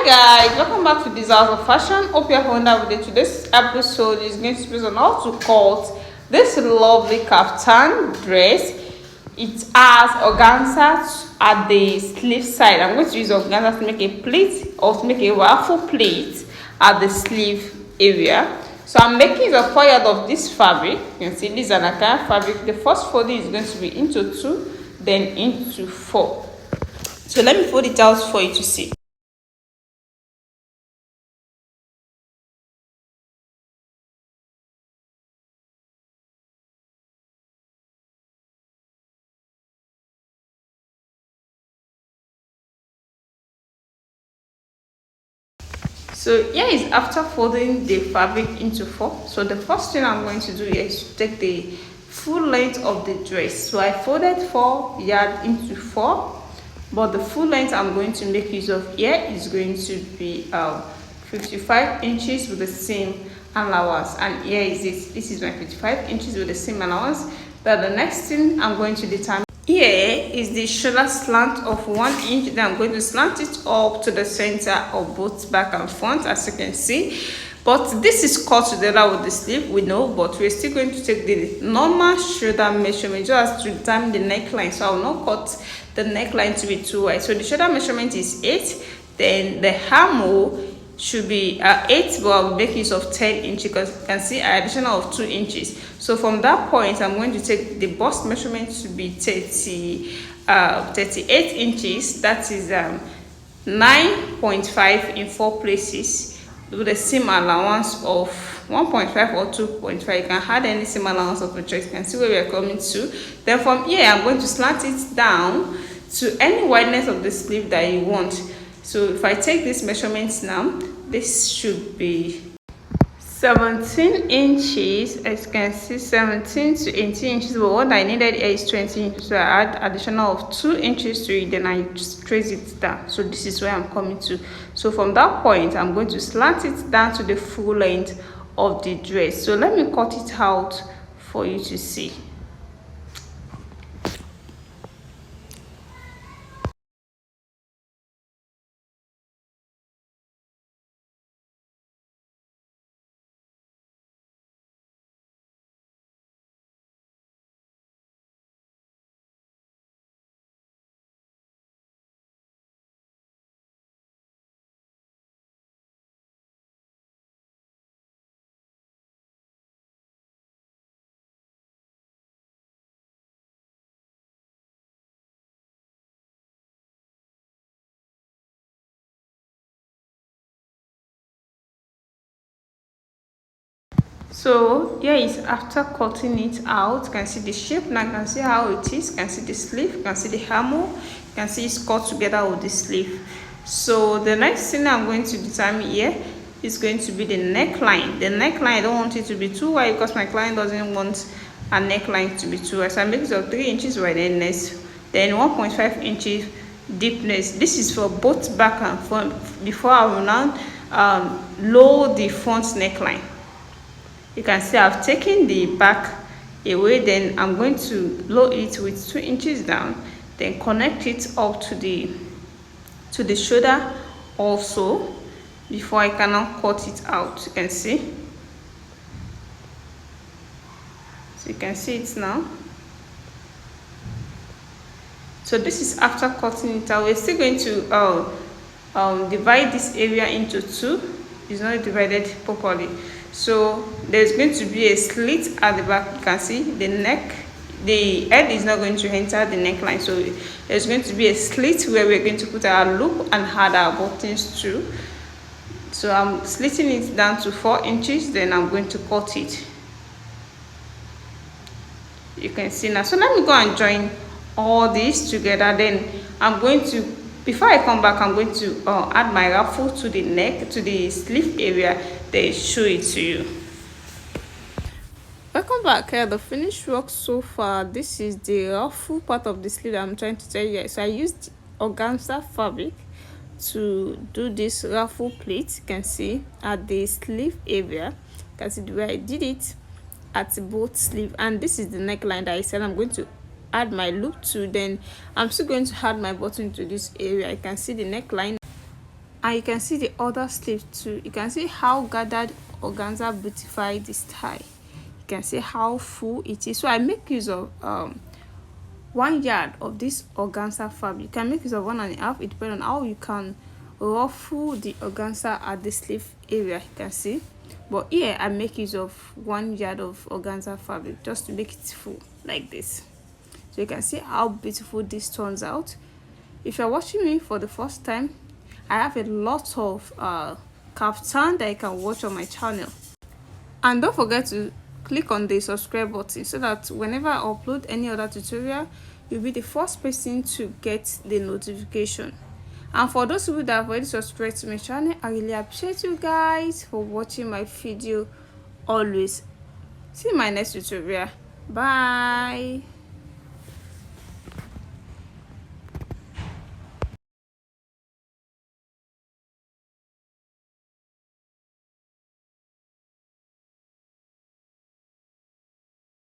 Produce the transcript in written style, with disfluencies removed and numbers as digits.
Hi guys, welcome back to this house of fashion. Hope you're having a video. Today's episode is going to be on how to cut this lovely kaftan dress. It has organza at the sleeve side. I'm going to use organza to make a pleat or to make a ruffle pleat at the sleeve area. So I'm making a 4 yard of this fabric. You can see this is an Akara fabric. The first folding is going to be into 2, then into 4. So let me fold it out for you to see. So here is after folding the fabric into 4. So the first thing I'm going to do is to take the full length of the dress. So I folded 4 yards into 4, but the full length I'm going to make use of here is going to be 55 inches with the seam allowance, and here is it. This is my 55 inches with the seam allowance. Then the next thing I'm going to determine here is the shoulder slant of 1 inch. Then I'm going to slant it up to the center of both back and front, as you can see. But this is cut together with the sleeve, we know, but we're still going to take the normal shoulder measurement just to determine the neckline. So I will not cut the neckline to be too wide. So the shoulder measurement is 8, then the armhole should be 8, but I'll make use of 10 inches because you can see an additional of 2 inches. So from that point, I'm going to take the bust measurement to be 38 inches. That is 9.5 in 4 places with a seam allowance of 1.5 or 2.5. You can add any seam allowance of your choice. You can see where we are coming to. Then from here, I'm going to slant it down to any wideness of the sleeve that you want. So if I take this measurement now, this should be 17 inches. As you can see, 17 to 18 inches, but what I needed here is 20 inches. So I add additional of 2 inches to it, then I just trace it down. So this is where I'm coming to. So from that point, I'm going to slant it down to the full length of the dress. So let me cut it out for you to see. So here is after cutting it out. You can see the shape now. You can see how it is. You can see the sleeve. You can see the armhole. You can see it's cut together with the sleeve. So the next thing I'm going to determine here is going to be the neckline. The neckline, I don't want it to be too wide because my client doesn't want a neckline to be too wide. So I make it of 3 inches wideness, then 1.5 inches deepness. This is for both back and front. Before I will now lower the front neckline. You can see I've taken the back away, then I'm going to lower it with 2 inches down, then connect it up to the shoulder also before I can now cut it out. You can see. So you can see it now. So this is after cutting it out. We're still going to divide this area into 2. It's not divided properly. So there's going to be a slit at the back. You can see the neck, the head is not going to enter the neckline. So there's going to be a slit where we're going to put our loop and add our buttons too. So I'm slitting it down to 4 inches, then I'm going to cut it. You can see now. So let me go and join all these together. Then I'm going to, before I come back, I'm going to add my ruffle to the neck, to the sleeve area, then show it to you. Welcome back. The finished work so far. This is the ruffle part of the sleeve that I'm trying to tell you guys. So I used organza fabric to do this ruffle pleat. You can see at the sleeve area. You can see the way I did it at both sleeve, and this is the neckline that I said I'm going to add my loop to. Then I'm still going to add my button to this area. You can see the neckline. And you can see the other sleeve too. You can see how gathered organza beautified this tie. You can see how full it is. So I make use of 1 yard of this organza fabric. You can make use of 1.5. It depends on how you can ruffle the organza at the sleeve area. You can see, but here I make use of 1 yard of organza fabric just to make it full like this. So you can see how beautiful this turns out. If you're watching me for the first time, I have a lot of kaftan that you can watch on my channel, and don't forget to click on the subscribe button so that whenever I upload any other tutorial, you'll be the first person to get the notification. And for those people that have already subscribed to my channel, I really appreciate you guys for watching my video always. See you in my next tutorial. Bye.